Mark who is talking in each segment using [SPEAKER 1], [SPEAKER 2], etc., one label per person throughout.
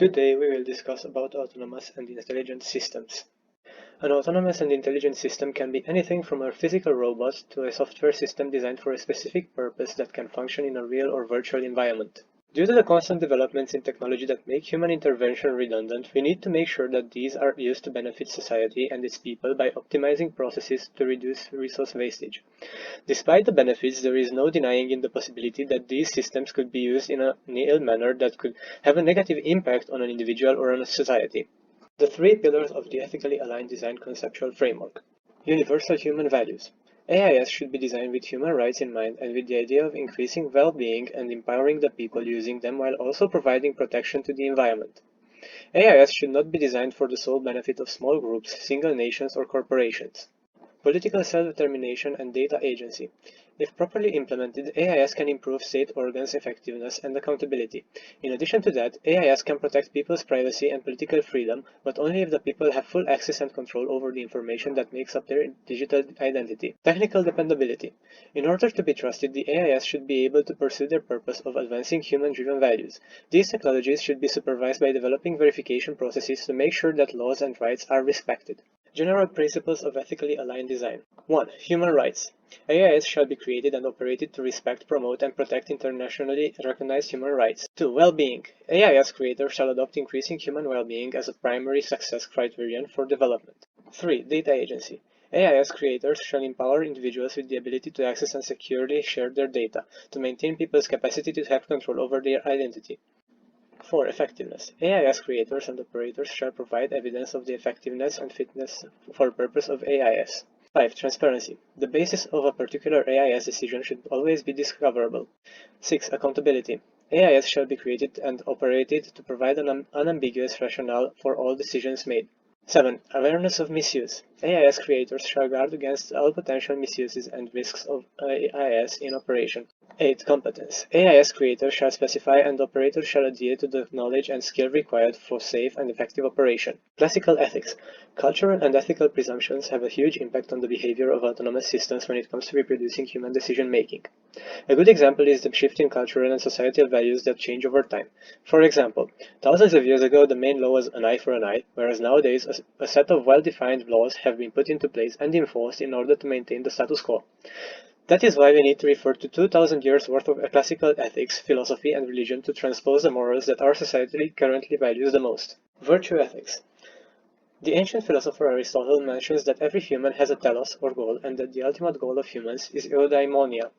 [SPEAKER 1] Today we will discuss about autonomous and intelligent systems. An autonomous and intelligent system can be anything from a physical robot to a software system designed for a specific purpose that can function in a real or virtual environment. Due to the constant developments in technology that make human intervention redundant, we need to make sure that these are used to benefit society and its people by optimizing processes to reduce resource wastage. Despite the benefits, there is no denying in the possibility that these systems could be used in a ill manner that could have a negative impact on an individual or on a society. The three pillars of the ethically aligned design conceptual framework. Universal human values. AIS should be designed with human rights in mind and with the idea of increasing well-being and empowering the people using them while also providing protection to the environment. AIS should not be designed for the sole benefit of small groups, single nations, or corporations. Political self-determination and data agency. If properly implemented, AIS can improve state organs' effectiveness and accountability. In addition to that, AIS can protect people's privacy and political freedom, but only if the people have full access and control over the information that makes up their digital identity. Technical dependability. In order to be trusted, the AIS should be able to pursue their purpose of advancing human-driven values. These technologies should be supervised by developing verification processes to make sure that laws and rights are respected. General principles of ethically aligned design. 1. Human rights. AIS shall be created and operated to respect, promote, and protect internationally recognized human rights. 2. Well-being. AIS creators shall adopt increasing human well-being as a primary success criterion for development. 3. Data agency. AIS creators shall empower individuals with the ability to access and securely share their data, to maintain people's capacity to have control over their identity. 4. Effectiveness. AIS creators and operators shall provide evidence of the effectiveness and fitness for purpose of AIS. 5. Transparency. The basis of a particular AIS decision should always be discoverable. 6. Accountability. AIS shall be created and operated to provide an unambiguous rationale for all decisions made. 7. Awareness of misuse. AIS creators shall guard against all potential misuses and risks of AIS in operation. 8. Competence. AIS creators shall specify and operators shall adhere to the knowledge and skill required for safe and effective operation. Classical ethics. Cultural and ethical presumptions have a huge impact on the behavior of autonomous systems when it comes to reproducing human decision-making. A good example is the shift in cultural and societal values that change over time. For example, thousands of years ago the main law was an eye for an eye, whereas nowadays a set of well-defined laws have been put into place and enforced in order to maintain the status quo. That is why we need to refer to 2000 years worth of classical ethics, philosophy, and religion to transpose the morals that our society currently values the most. Virtue ethics. The ancient philosopher Aristotle mentions that every human has a telos, or goal, and that the ultimate goal of humans is eudaimonia,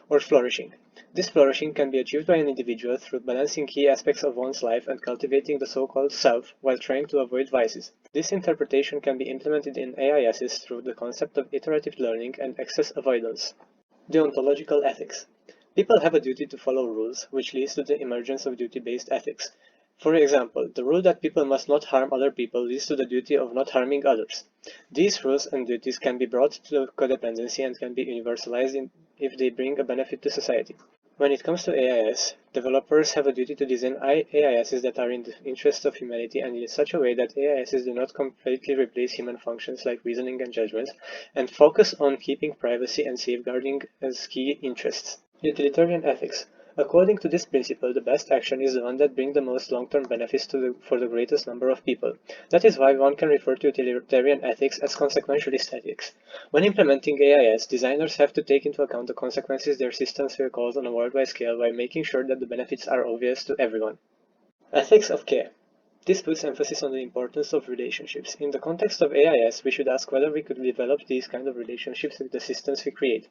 [SPEAKER 1] or flourishing. This flourishing can be achieved by an individual through balancing key aspects of one's life and cultivating the so-called self while trying to avoid vices. This interpretation can be implemented in AISs through the concept of iterative learning and excess avoidance. Deontological ethics. People have a duty to follow rules, which leads to the emergence of duty-based ethics. For example, the rule that people must not harm other people leads to the duty of not harming others. These rules and duties can be brought to codependency and can be universalized if they bring a benefit to society. When it comes to AIS, developers have a duty to design AISs that are in the interest of humanity and in such a way that AISs do not completely replace human functions like reasoning and judgment, and focus on keeping privacy and safeguarding as key interests. Utilitarian ethics. According to this principle, the best action is the one that brings the most long-term benefits for the greatest number of people. That is why one can refer to utilitarian ethics as consequentialist ethics. When implementing AIS, designers have to take into account the consequences their systems will cause on a worldwide scale while making sure that the benefits are obvious to everyone. Ethics of care. This puts emphasis on the importance of relationships. In the context of AIS, we should ask whether we could develop these kind of relationships with the systems we create.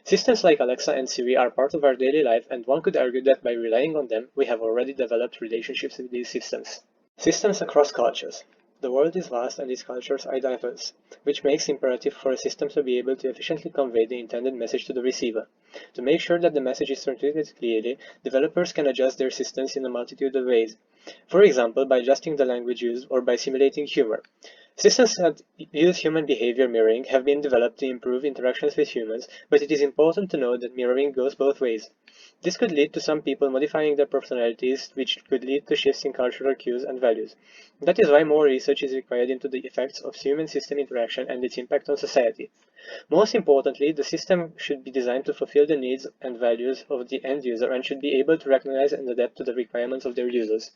[SPEAKER 1] Systems like Alexa and Siri are part of our daily life, and one could argue that by relying on them, we have already developed relationships with these systems. Systems across cultures. The world is vast and its cultures are diverse, which makes it imperative for a system to be able to efficiently convey the intended message to the receiver. To make sure that the message is transmitted clearly, developers can adjust their systems in a multitude of ways. For example, by adjusting the language used or by simulating humor. Systems that use human behavior mirroring have been developed to improve interactions with humans, but it is important to note that mirroring goes both ways. This could lead to some people modifying their personalities, which could lead to shifts in cultural cues and values. That is why more research is required into the effects of human-system interaction and its impact on society. Most importantly, the system should be designed to fulfill the needs and values of the end user and should be able to recognize and adapt to the requirements of their users.